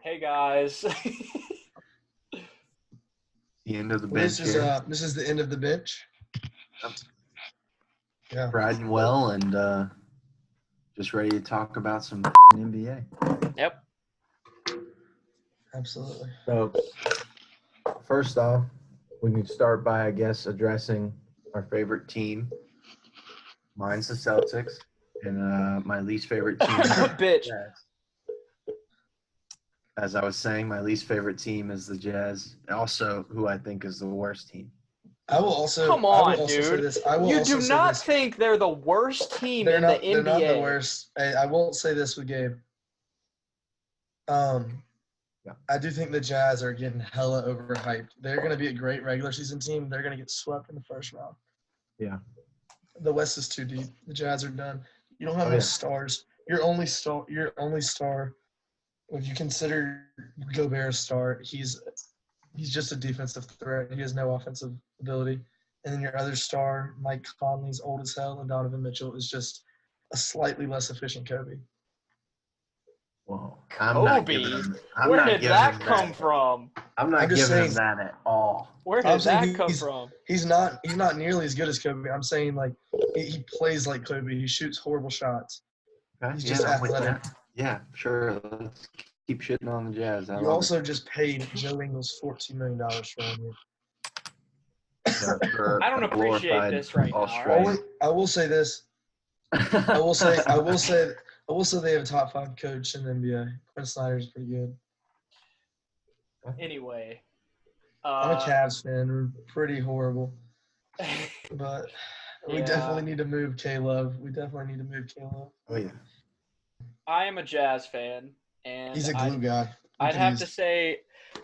Hey guys. The end of the bench here. This is the end of the bench. Yep. Yeah. Riding well and just ready to talk about some NBA. Yep. Absolutely. So, first off, we can start by, I guess, addressing our favorite team. Mine's the Celtics, and my least favorite team. Bitch. As I was saying, my least favorite team is the Jazz. Also, who I think is the worst team. Come on, dude. You do not think they're the worst team in the NBA. They're not the worst. I won't say this with Gabe. I do think the Jazz are getting hella overhyped. They're going to be a great regular season team. They're going to get swept in the first round. Yeah. The West is too deep. The Jazz are done. You don't have no stars. Your only star, if you consider Gobert a star, he's just a defensive threat. He has no offensive ability. And then your other star, Mike Conley's old as hell, and Donovan Mitchell is just a slightly less efficient Kobe. Well, Where did that come from? I'm not giving him that at all. Where did that come from? He's not nearly as good as Kobe. I'm saying, like, he plays like Kobe. He shoots horrible shots. Okay. He's just athletic. Yeah, sure. Let's keep shitting on the Jazz. You also just paid Joe Ingles $14 million for him. I don't appreciate this right now. Right? I will say this. I will say they have a top 5 coach in the NBA. Quinn Snyder's pretty good. Anyway. I'm a Cavs fan. We're pretty horrible. But we definitely need to move K-Love. Oh, yeah. I am a Jazz fan. And he's a glue guy. I'd have to say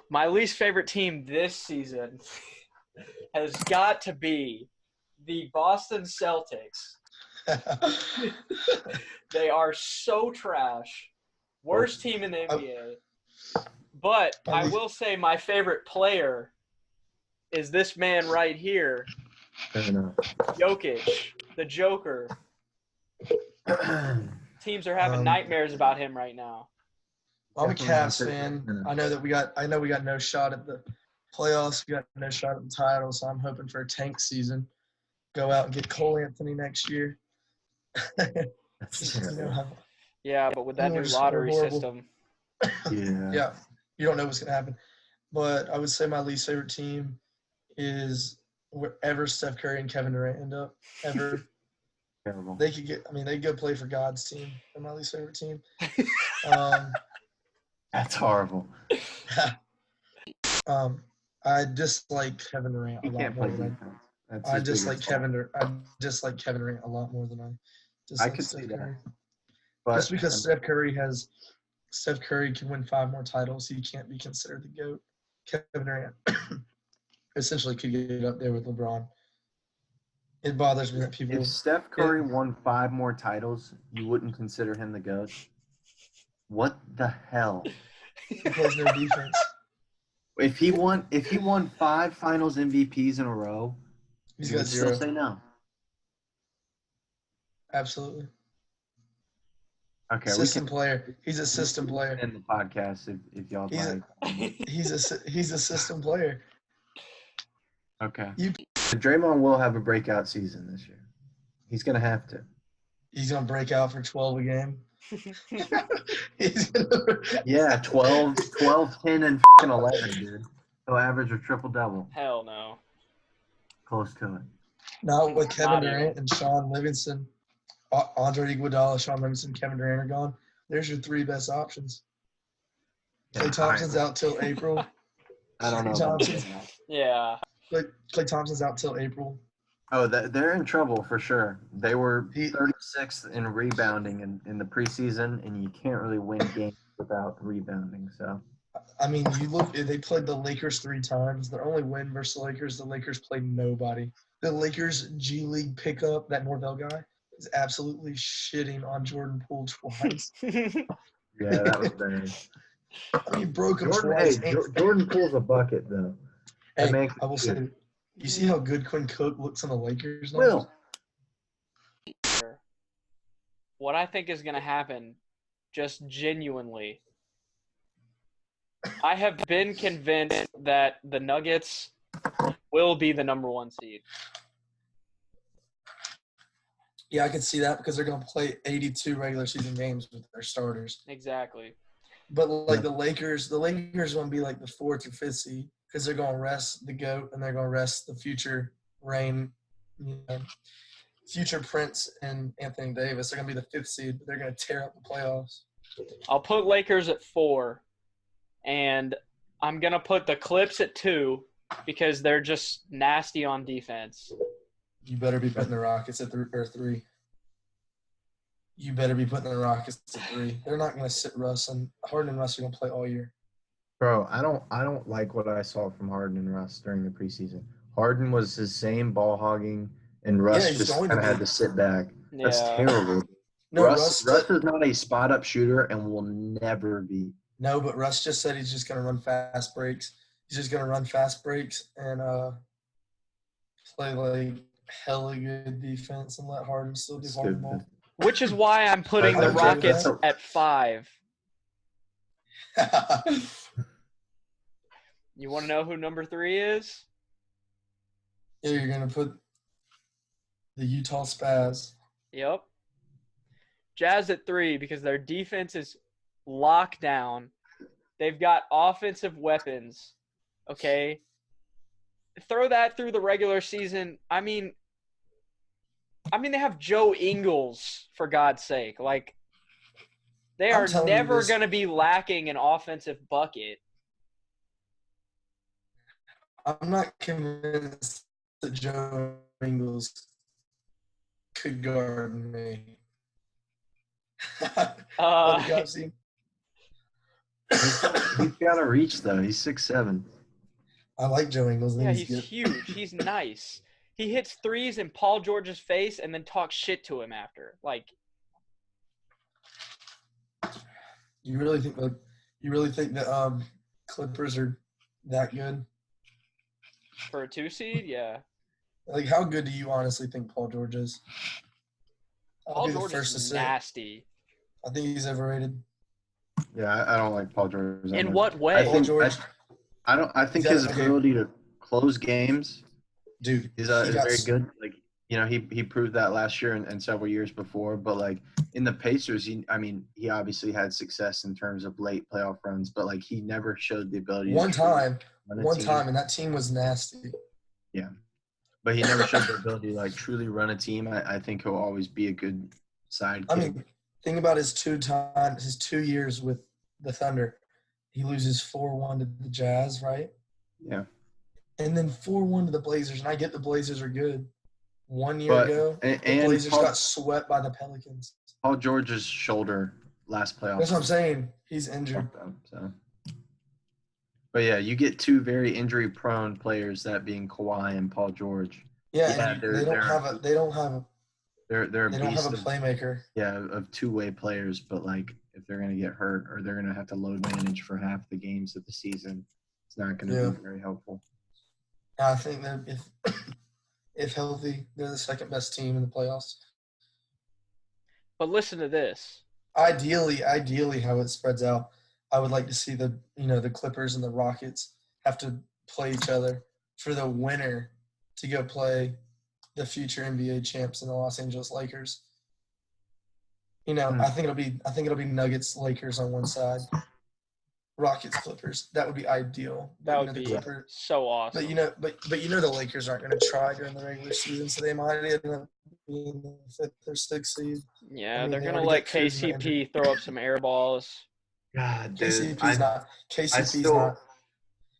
my least favorite team this season has got to be the Boston Celtics. They are so trash. Worst team in the NBA. But I will say my favorite player is this man right here. Jokic, the Joker. Teams are having nightmares about him right now. I'm a Cavs fan. I know we got no shot at the playoffs. We got no shot at the title, so I'm hoping for a tank season. Go out and get Cole Anthony next year. Yeah, but with that new lottery system. Yeah, you don't know what's going to happen. But I would say my least favorite team is wherever Steph Curry and Kevin Durant end up, ever. Terrible. They could go play for God's team. They're my least favorite team. That's horrible. I dislike Kevin Durant a lot more than I dislike Kevin Durant a lot more than I dislike could Steph see Curry. that. But, just because Steph Curry can win 5 more titles, he can't be considered the GOAT. Kevin Durant essentially could get up there with LeBron. It bothers me that people. If Steph Curry won 5 more titles, you wouldn't consider him the GOAT? What the hell? He plays no defense. If he won 5 Finals MVPs in a row, he's you got would 0. still say no. Absolutely. Okay, system player. He's a system player. In the podcast, if y'all like. He's a system player. Okay. Draymond will have a breakout season this year. He's gonna have to. He's gonna break out for 12 a game. Yeah, 12, 10, and 11, dude. He'll average a triple-double. Hell no. Close to it. Not with Kevin Durant and Sean Livingston. Andre Iguodala, Sean Livingston, Kevin Durant are gone. There's your 3 best options. Klay Thompson's out till April. I don't know. Yeah. Klay Thompson's out till April. Oh, they're in trouble for sure. They were 36th in rebounding in the preseason, and you can't really win games without rebounding. So, I mean, you look. They played the Lakers 3 times. Their only win versus the Lakers played nobody. The Lakers G League pickup, that Norvell guy, is absolutely shitting on Jordan Poole twice. Yeah, that was bad. He broke him twice. Jordan Poole's a bucket, though. Hey, I will say, you see how good Quinn Cook looks on the Lakers now? Will. What I think is going to happen, just genuinely, I have been convinced that the Nuggets will be the number 1 seed. Yeah, I can see that because they're going to play 82 regular season games with their starters. Exactly. But like the Lakers want to be like the 4th or 5th seed because they're going to rest the GOAT and they're going to rest the future future Prince and Anthony Davis. They're going to be the 5th seed, but they're going to tear up the playoffs. I'll put Lakers at 4, and I'm going to put the Clips at 2 because they're just nasty on defense. You better be putting the Rockets at 3. You better be putting the Rockets at 3. They're not going to sit Russ, and Harden and Russ are going to play all year. Bro, I don't like what I saw from Harden and Russ during the preseason. Harden was his same ball hogging, and Russ just kind of had to sit back. That's terrible. No, Russ is not a spot-up shooter and will never be. No, but Russ just said he's just going to run fast breaks. He's just going to run fast breaks and play like hella good defense and let Harden still do Harden ball. Which is why I'm putting the Rockets at 5. You want to know who number 3 is? Yeah, you're going to put the Utah Spaz. Yep. Jazz at 3 because their defense is locked down. They've got offensive weapons. Okay? Throw that through the regular season. I mean, they have Joe Ingles, for God's sake. Like, they are never going to be lacking an offensive bucket. I'm not convinced that Joe Ingles could guard me. He's got a reach, though. He's 6'7". I like Joe Ingles. Yeah, he's huge. He's nice. He hits threes in Paul George's face and then talks shit to him after. Like, you really think that Clippers are that good for a 2 seed? Yeah. Like, how good do you honestly think Paul George is? Paul George is nasty. I think he's overrated. Yeah, I don't like Paul George. In what way? I think his ability to close games, dude, is very good. Like, you know, he proved that last year and several years before. But like in the Pacers, he obviously had success in terms of late playoff runs, but like he never showed the ability. One time, and that team was nasty. Yeah, but he never showed the ability to like truly run a team. I think he'll always be a good sidekick. I mean, think about his 2 years with the Thunder. He loses 4-1 to the Jazz, right? Yeah. And then 4-1 to the Blazers. And I get the Blazers are good. 1 year ago, the Blazers got swept by the Pelicans. Paul George's shoulder last playoff. That's what I'm saying. He's injured. But, yeah, you get 2 very injury-prone players, that being Kawhi and Paul George. Yeah, they don't have a playmaker. Yeah, of two-way players, but like if they're gonna get hurt or they're gonna have to load manage for half the games of the season, it's not gonna be very helpful. I think that if healthy, they're the second best team in the playoffs. But listen to this. Ideally, how it spreads out, I would like to see the Clippers and the Rockets have to play each other for the winner to go play the future NBA champs in the Los Angeles Lakers. I think it'll be Nuggets Lakers on one side, Rockets Clippers. That would be ideal. That would be so awesome. But the Lakers aren't going to try during the regular season, so they might end up being the 5th or 6th seed. Yeah, they're going to let KCP throw up some air balls. God, dude,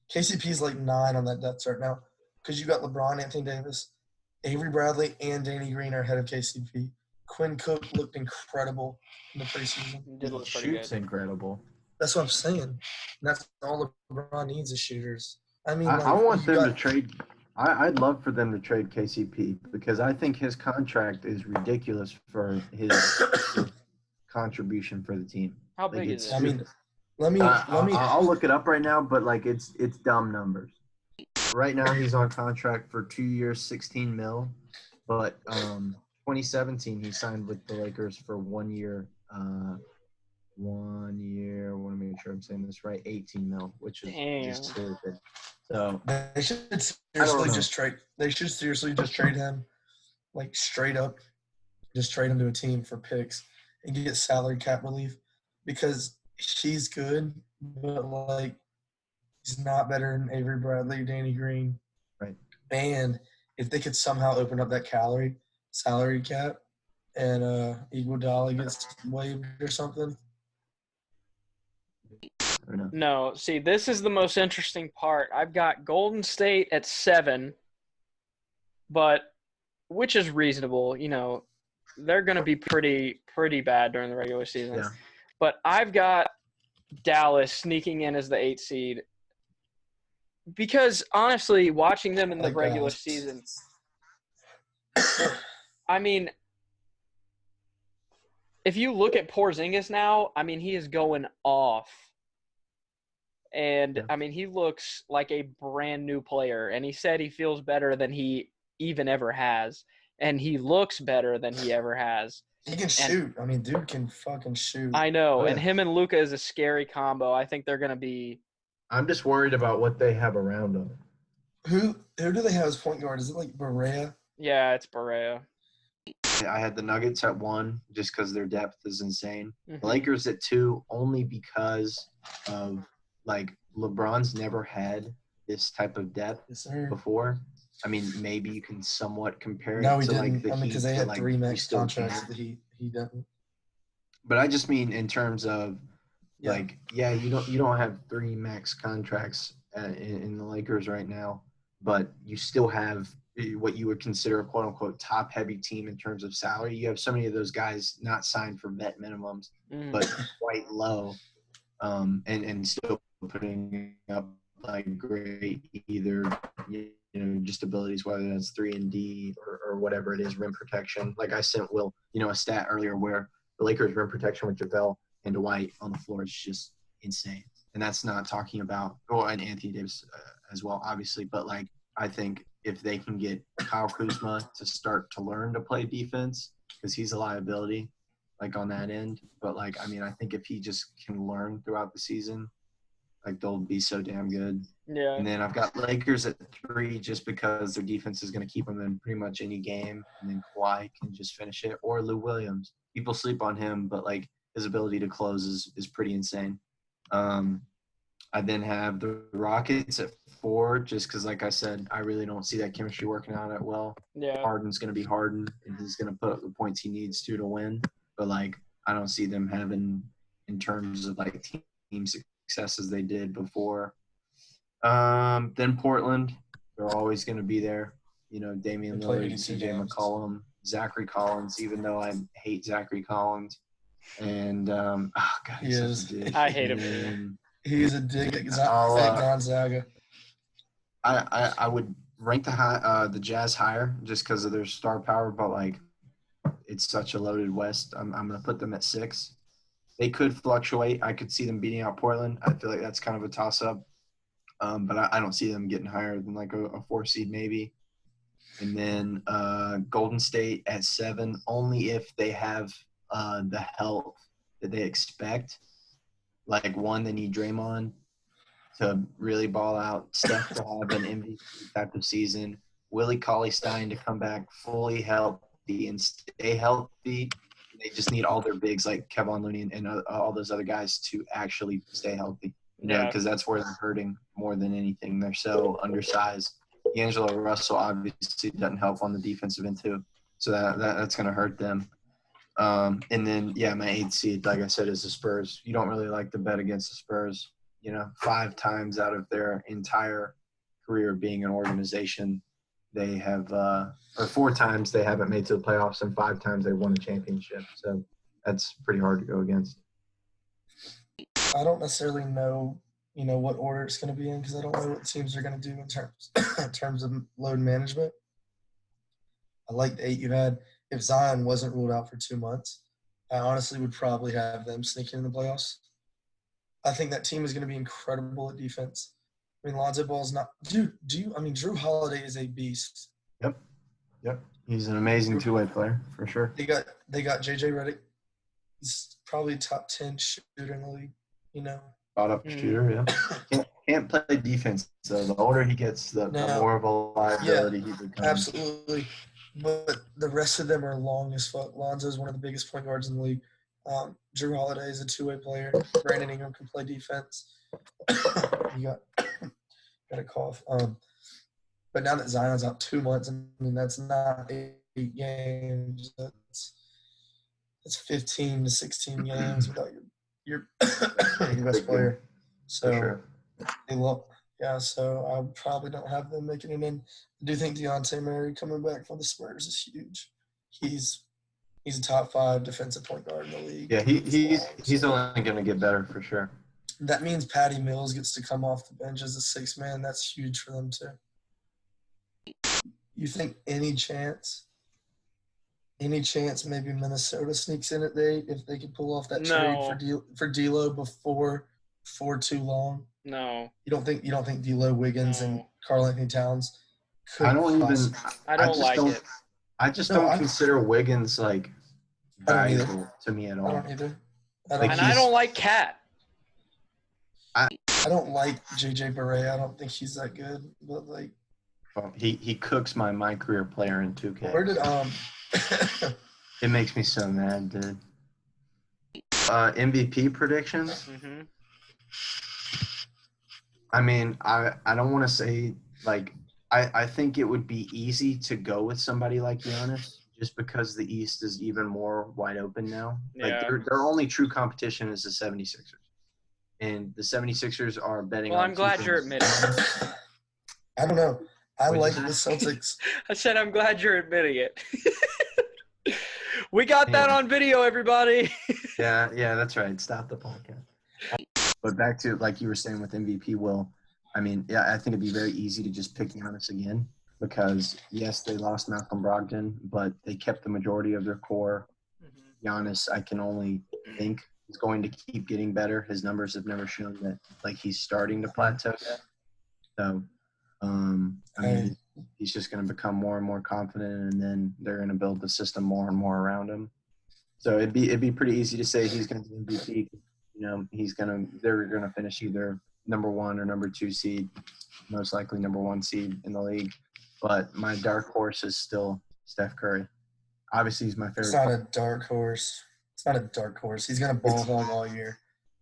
KCP's like 9 on that depth chart now because you got LeBron, Anthony Davis, Avery Bradley, and Danny Green are ahead of KCP. Quinn Cook looked incredible in the preseason. He did look pretty shoots good. Incredible. That's what I'm saying. And that's all LeBron needs is shooters. I mean, I want them to trade. I'd love for them to trade KCP because I think his contract is ridiculous for his contribution for the team. How big is it? I mean, let me. I'll look it up right now, but like it's dumb numbers. Right now he's on contract for 2 years, $16 million, but 2017 he signed with the Lakers for 1 year. 1 year. I want to make sure I'm saying this right, 18 mil, which is Damn. just stupid. So They should I don't seriously know. just trade. They should seriously just trade him, like straight up, just trade him to a team for picks and get salary cap relief, because he's good, but like he's not better than Avery Bradley, Danny Green, Right. And if they could somehow open up that salary cap, and Iguodala gets waived or something. I don't know. No, see, this is the most interesting part. I've got Golden State at 7, but which is reasonable. You know, they're going to be pretty bad during the regular season. Yeah. But I've got Dallas sneaking in as the 8 seed because honestly, watching them in the regular season, I mean, if you look at Porzingis now, I mean, he is going off. And, Yeah. I mean, he looks like a brand new player. And he said he feels better than he even ever has. And he looks better than he ever has. He can shoot. I mean, dude can fucking shoot. I know. Oh, yeah. And him and Luka is a scary combo. I think they're going to be – I'm just worried about what they have around them. Who do they have as point guard? Is it like Barea? yeah, it's Barea. I had the Nuggets at 1 just because their depth is insane. Mhm. The Lakers at 2 only because of like LeBron's never had this type of depth Yes, sir. before. I mean, maybe you can somewhat compare No, it he to didn't. like the Heat, because they but, had like, 3 you max still contracts. can't. He didn't. But I just mean in terms of Yeah. like, yeah, you don't have 3 max contracts in the Lakers right now, but you still have what you would consider a quote unquote top heavy team in terms of salary. You have so many of those guys not signed for vet minimums, but quite low, and still putting up like great either just abilities, whether that's 3-and-D or whatever it is, rim protection. Like I sent Will a stat earlier where the Lakers rim protection with JaVale and Dwight on the floor is just insane, and that's not talking about and Anthony Davis as well, obviously, but like I think if they can get Kyle Kuzma to start to learn to play defense, because he's a liability like on that end, but like I mean I think if he just can learn throughout the season, like they'll be so damn good. Yeah. And then I've got Lakers at 3 just because their defense is going to keep them in pretty much any game, and then Kawhi can just finish it, or Lou Williams. People sleep on him, but like his ability to close is pretty insane. I then have the Rockets at 4 just because, like I said, I really don't see that chemistry working out that well. Yeah. Harden's going to be Harden, and he's going to put up the points he needs to win. But, like, I don't see them having in terms of, like, team success as they did before. Then Portland, they're always going to be there. Damian Lillard, CJ McCollum, Zachary Collins, even though I hate Zachary Collins. And, God, he's such a dick. I hate him. He's a dick at Gonzaga. I would rank the Jazz higher just because of their star power, but like it's such a loaded West. I'm going to put them at 6. They could fluctuate. I could see them beating out Portland. I feel like that's kind of a toss-up, but I don't see them getting higher than like a 4 seed maybe. And then Golden State at 7, only if they have the health that they expect. Like, one, they need Draymond to really ball out, Steph to have an MVP type of season, Willie Cauley-Stein to come back fully healthy and stay healthy. They just need all their bigs like Kevon Looney and all those other guys to actually stay healthy. Because that's where they're hurting more than anything. They're so undersized. D'Angelo Russell obviously doesn't help on the defensive end too, so that's going to hurt them. And then, my 8th seed, like I said, is the Spurs. You don't really like to bet against the Spurs. 5 times out of their entire career being an organization, they have or 4 times they haven't made to the playoffs, and 5 times they won a championship. So that's pretty hard to go against. I don't necessarily know, what order it's going to be in because I don't know what teams are going to do in terms of load management. I like the 8 you had. If Zion wasn't ruled out for 2 months, I honestly would probably have them sneaking in the playoffs. I think that team is going to be incredible at defense. I mean, Lonzo Ball's not – Drew Holiday is a beast. Yep. He's an amazing two-way player for sure. They got J.J. Redick. He's probably top 10 shooter in the league, Spot up shooter, yeah. Can't play defense, so the older he gets, the more of a liability he becomes. Absolutely. But the rest of them are long as fuck. Lonzo's one of the biggest point guards in the league. Drew Holiday is a two-way player. Brandon Ingram can play defense. You got a cough. But now that Zion's out 2 months, I mean, that's not 8 games. That's 15 to 16 games without your best player. So sure. they look, so I probably don't have them making it in. I do think Dejounte Murray coming back for the Spurs is huge. He's a top 5 defensive point guard in the league. Yeah, he's only going to get better for sure. That means Patty Mills gets to come off the bench as a 6th man. That's huge for them too. You think any chance maybe Minnesota sneaks in at 8 if they could pull off that trade for D'Lo before too long? No. You don't think D'Lo, Wiggins, and Karl Anthony Towns could I don't like it. I just don't consider Wiggins like valuable to me at all. I don't either. I don't like Cat. I don't like JJ Barea. I don't think he's that good, but like. Well, he cooks my career player in 2K. Where did It makes me so mad, dude. MVP predictions. Mm-hmm. I mean, I don't want to say like I think it would be easy to go with somebody like Giannis just because the East is even more wide open now. Like their only true competition is the 76ers. And the 76ers are betting on I'm glad you're admitting it. I don't know. I like the Celtics. I said I'm glad you're admitting it. We got that on video, everybody. Yeah, that's right. Stop the podcast. But back to, like you were saying with MVP, Will, I mean, I think it'd be very easy to just pick Giannis again because, yes, they lost Malcolm Brogdon, but they kept the majority of their core. Giannis, I can only think, is going to keep getting better. His numbers have never shown that, like, he's starting to plateau yet. So, I mean, he's just going to become more and more confident, and then they're going to build the system more and more around him. So it'd be pretty easy to say he's going to be MVP. You know, they're going to finish either number 1 or number 2 seed, most likely number 1 seed in the league. But my dark horse is still Steph Curry. Obviously, he's my favorite. It's not a dark horse. It's not a dark horse. He's going to ball hog all year.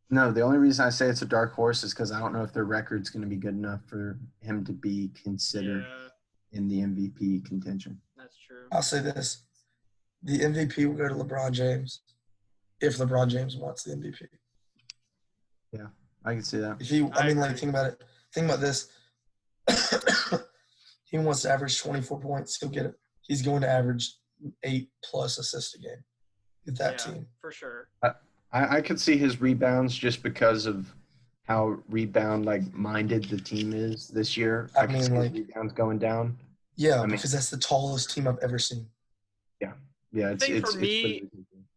No, the only reason I say it's a dark horse is because I don't know if their record's going to be good enough for him to be considered in the MVP contention. That's true. I'll say this. The MVP will go to LeBron James if LeBron James wants the MVP. Yeah, I can see that. Think about it. Think about this. He wants to average 24 points. He'll get it. He's going to average 8+ assists a game with that team. For sure. I could see his rebounds just because of how rebound-minded the team is this year. I can see his rebounds going down. Yeah, because that's the tallest team I've ever seen. Yeah. The thing for me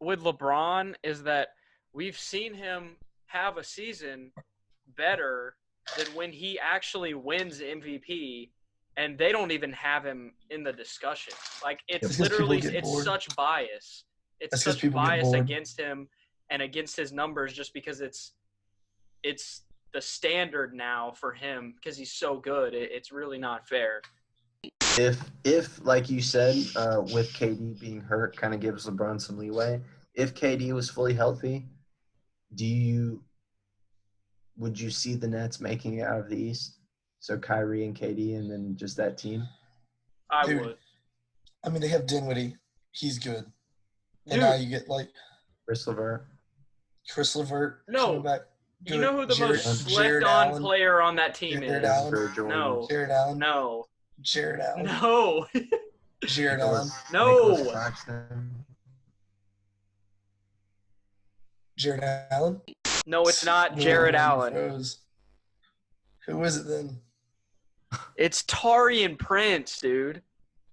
with LeBron is that we've seen him have a season better than when he actually wins MVP, and they don't even have him in the discussion. Like, it's literally such bias. It's such bias against him and against his numbers just because it's the standard now for him because he's so good. It's really not fair. If like you said, with KD being hurt, kind of gives LeBron some leeway. If KD was fully healthy, would you see the Nets making it out of the East? So Kyrie and KD, and then just that team. I would. I mean, they have Dinwiddie. He's good. And now you get Chris Levert. No. Back. You know who the most slept-on player on that team is? No. Jared Allen. No. Jared Allen. No. Jared Allen. No. Jared Allen? No, it's not Jared Allen. Who is it then? It's Taurean Prince, dude.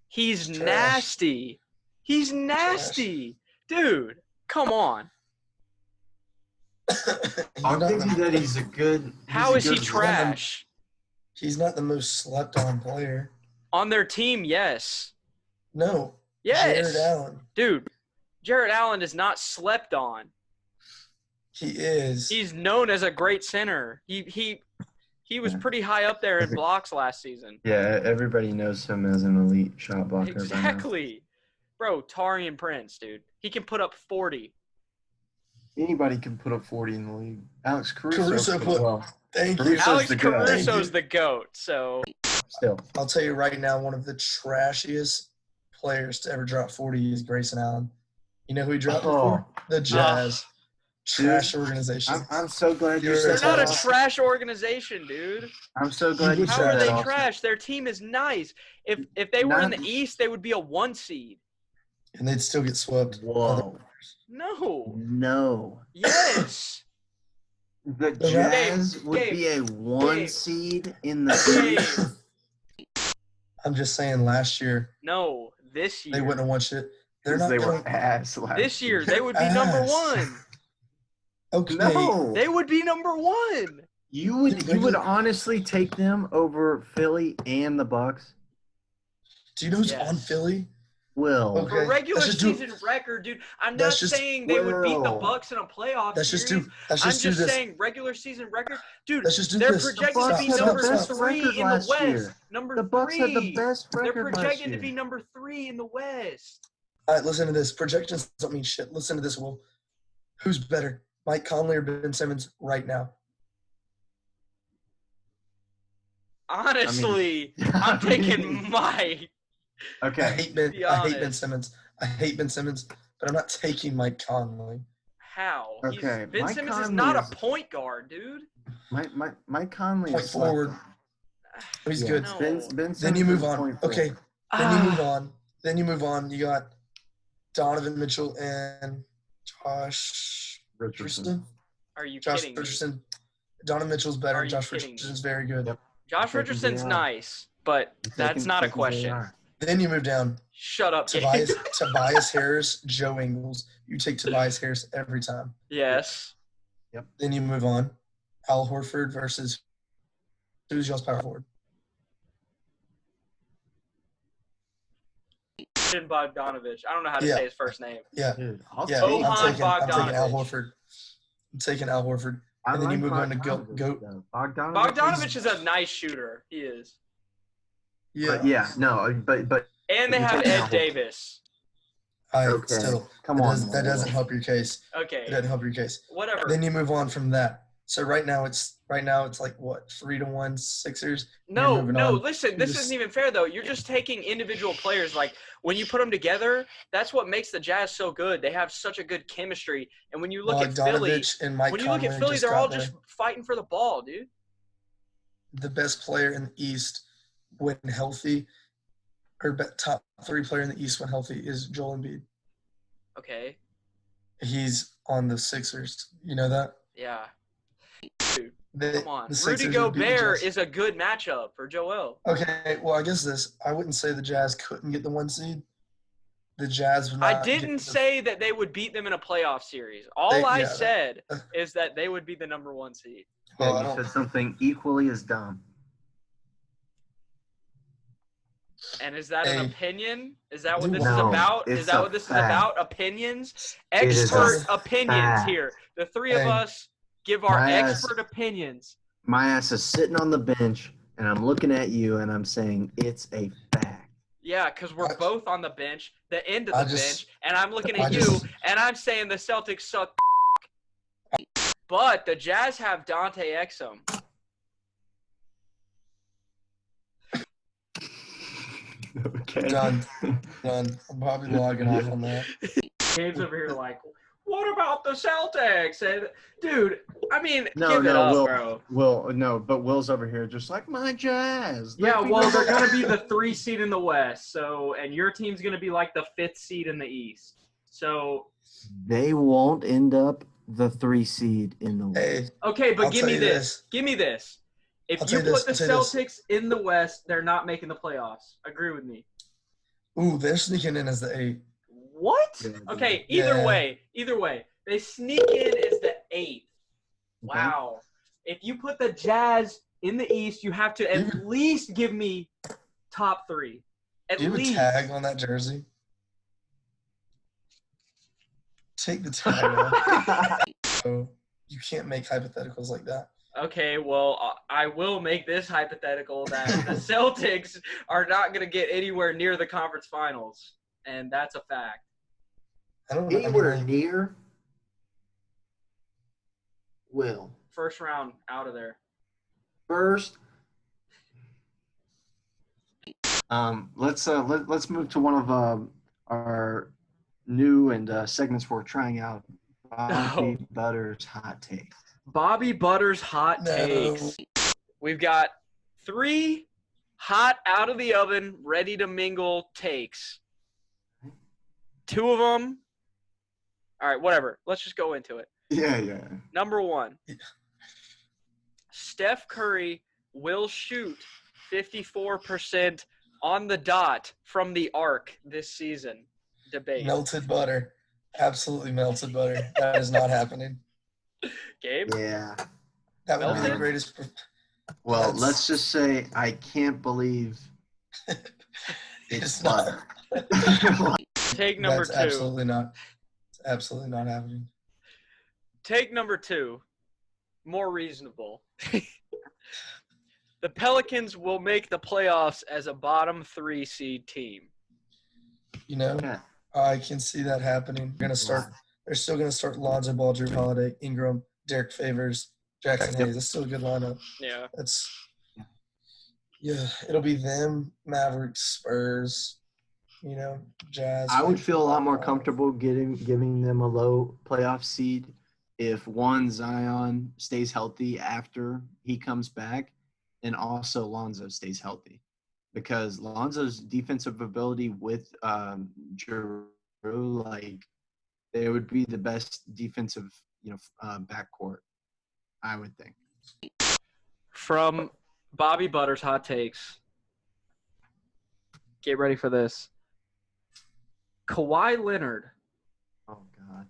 He's nasty. He's nasty. Dude, come on. I'm thinking that he's a good. How is he trash? He's not the most slept-on player. On their team, yes. No. Yes. Jared Allen. Dude, Jared Allen is not slept on. He is. He's known as a great center. He was pretty high up there in blocks last season. Yeah, everybody knows him as an elite shot blocker. Exactly. Bro, Tarian Prince, dude. He can put up 40. Anybody can put up 40 in the league. Alex Caruso put. well. Thank you. Caruso's Alex the goat. Caruso's the GOAT, so Still. I'll tell you right now, one of the trashiest players to ever drop 40 is Grayson Allen. You know who he dropped it for? The Jazz. Trash organization. I'm so glad you they're said not a that. trash organization, dude. I'm so glad you How said are that. they Austin. trash? Their team is nice. If they were in the East, they would be a 1 seed. And they'd still get swept. Whoa. No. Yes. The Jazz would be a 1 seed in the East. I'm just saying last year. No, this year. They wouldn't have won shit. They're not They were going, ass last This year, they would be Ass. number 1. okay. No. They would be number 1. You would honestly take them over Philly and the Bucks? Do you know who's Yes. on Philly? Will. Okay. For regular Let's just do- season record, dude, I'm not Let's just- saying they would beat the Will. Bucks in a playoff Let's just series. do. Let's I'm just do just this. saying regular season record. Dude, Let's just do they're this. projected The to Bucks be had the number best 3 record in the last West. year. Number The Bucks 3. had the best They're record last projected year. to be number 3 in the West. All right, listen to this. Projections don't mean shit. Listen to this, Will. Who's better, Mike Conley or Ben Simmons right now? Honestly, I'm taking Mike. I Okay. hate Ben. Be I hate Ben honest. Simmons. I hate Ben Simmons, but I'm not taking Mike Conley. How? Okay, Ben Mike Simmons is Conley not is- a point guard, dude. Mike Conley Point is forward. He's Yeah. good. No. Ben Simmons Then you move is on. point forward. Okay. Then you move on. Then you move on. You got Donovan Mitchell and Josh Richardson. Are you Josh kidding me? Richardson. Donovan Mitchell's better. Are you Josh kidding me? Richardson's very good. Yep. Josh Taking Richardson's JR. nice, but that's not a question. Then you move down. Shut up, Gabe. Tobias Harris, Joe Ingles. You take Tobias Harris every time. Yes. Then you move on. Al Horford versus who's y'all's power forward? Bogdanovich. I don't know how to Yeah. say his first name. Yeah. Dude, I'll Yeah. take Bohan I'm taking Al Bogdanovich. Horford. I'm taking Al Horford. I And then you like move on to Bogdanovich, Goat. though. Bogdanovich. Bogdanovich is a nice shooter. He is. Yeah. But And they You have take Al Ed Horford. Davis. Okay. Still, come that on, doesn't, that doesn't help your case. It Okay. doesn't help your case. Whatever. Then you move on from that. So right now it's like what 3-1 Sixers. No, You're moving on. listen, this just- isn't even fair, though. You're just taking individual players. Like, when you put them together, that's what makes the Jazz so good. They have such a good chemistry. And when you look at Philly, Bogdanovich and Mike when you look at Conley Philly, just they're got all there. just fighting for the ball, dude. The best player in the East when healthy, or top 3 player in the East when healthy is Joel Embiid. Okay. He's on the Sixers. You know that? Yeah. Come Come on. the Rudy Sixers would beat the Gobert Jazz. is a good matchup for Joel. Okay, well, I guess this. I wouldn't say the Jazz couldn't get the 1 seed. The Jazz would not I didn't get the- say that they would beat them in a playoff series. All They- I yeah, said is that they would be the number 1 seed. Well, I you don't- said something equally as dumb. And is that an Hey. opinion? Is that what this is No, about? Is it's that a what this fact. is about? Opinions? It is Expert a opinions fact. here. The 3 of Hey. us give our My ass- expert opinions. My ass is sitting on the bench, and I'm looking at you, and I'm saying it's a fact. Yeah, because we're I- both on the bench, the end of I the just- bench, and I'm looking I at you, just- and I'm saying the Celtics suck. But the Jazz have Dante Exum. Okay. Done. Done. I'm probably logging off on that. Gabe's over here like, what about the Celtics? And, dude, I mean, No, give it no, up, Will. bro. Will, no, but Will's over here just like my Jazz. Yeah, well, they're going to be the 3 seed in the West, so, and your team's going to be like the 5th seed in the East. So, They won't end up the 3 seed in the West. Hey, okay, but I'll give tell me you this. Give me this. If I'll you tell you put this, the I'll tell you Celtics in the West, they're not making the playoffs. Agree with me. ooh, they're sneaking in as the 8. What? Yeah, Okay, yeah. either way. They sneak in as the 8th. Wow. If you put the Jazz in the East, you have to at least give me top 3. At Do you have least. a tag on that jersey? Take the tag off. So, You can't make hypotheticals like that. Okay, well, I will make this hypothetical that the Celtics are not going to get anywhere near the conference finals, and that's a fact. I don't know. Anywhere near will. First round out of there. First, let's move to one of our new and segments we're trying out. Bobby Butter's hot take. Bobby Butter's hot takes. We've got 3 hot out of the oven, ready to mingle takes. 2 of them. All right, whatever. Let's just go into it. Yeah. Number 1. Steph Curry will shoot 54% on the dot from the arc this season. Debate. Melted butter. Absolutely melted butter. That is not happening. Gabe? Yeah. That would be the greatest. Well, let's just say I can't believe it's butter. Take number 2. Absolutely not. It's absolutely not happening. Take number 2. More reasonable. The Pelicans will make the playoffs as a bottom 3 seed team. You know, I can see that happening. They're still gonna start Lonzo Ball, Drew Holiday, Ingram, Derek Favors, Jackson Hayes. That's still a good lineup. Yeah. It'll be them, Mavericks, Spurs, Jazz. I would feel a lot more comfortable giving them a low playoff seed if one, Zion stays healthy after he comes back, and also Lonzo stays healthy. Because Lonzo's defensive ability with Drew, they would be the best defensive, backcourt, I would think. From Bobby Butter's hot takes, get ready for this. Kawhi Leonard. Oh, God.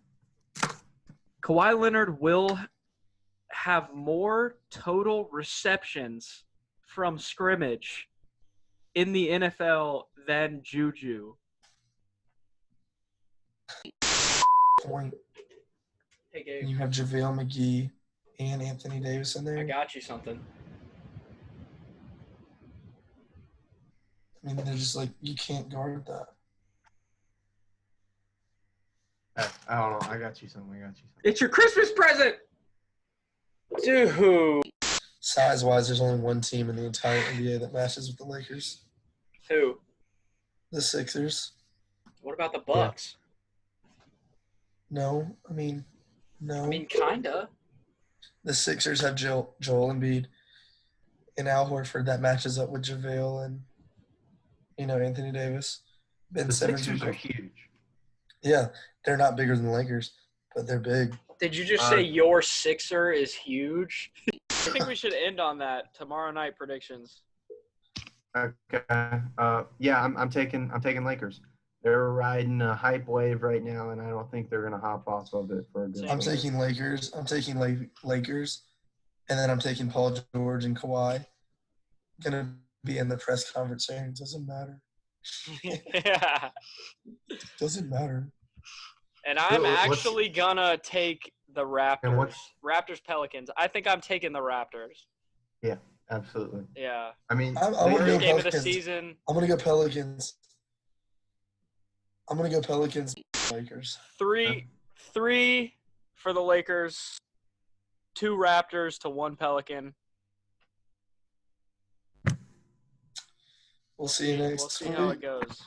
Kawhi Leonard will have more total receptions from scrimmage in the NFL than Juju. Point. Hey, Gabe. You have JaVale McGee and Anthony Davis in there. I got you something. I mean, they're just like, you can't guard that. I don't know. I got you something. It's your Christmas present! Dude. Size-wise, there's only one team in the entire NBA that matches with the Lakers. Who? The Sixers. What about the Bucks? No. I mean, kinda. The Sixers have Joel Embiid and Al Horford that matches up with JaVale and, Anthony Davis. Ben Simmons. Sixers are huge. Yeah, they're not bigger than the Lakers, but they're big. Did you just say your Sixer is huge? I think we should end on that. Tomorrow night predictions. Okay. Yeah, I'm taking Lakers. They're riding a hype wave right now, and I don't think they're gonna hop off of it for a good. I'm taking Lakers. Lakers, and then I'm taking Paul George and Kawhi. Gonna be in the press conference saying it doesn't matter. Yeah. Doesn't matter. And I'm actually gonna take the Raptors. Raptors Pelicans. I think I'm taking the Raptors. Yeah, absolutely. Yeah. I mean, I'm gonna first go game Pelicans. of the season. I'm gonna go Pelicans. Lakers. 3 for the Lakers. 2 Raptors to 1 Pelican. We'll see you next We'll see week. how it goes.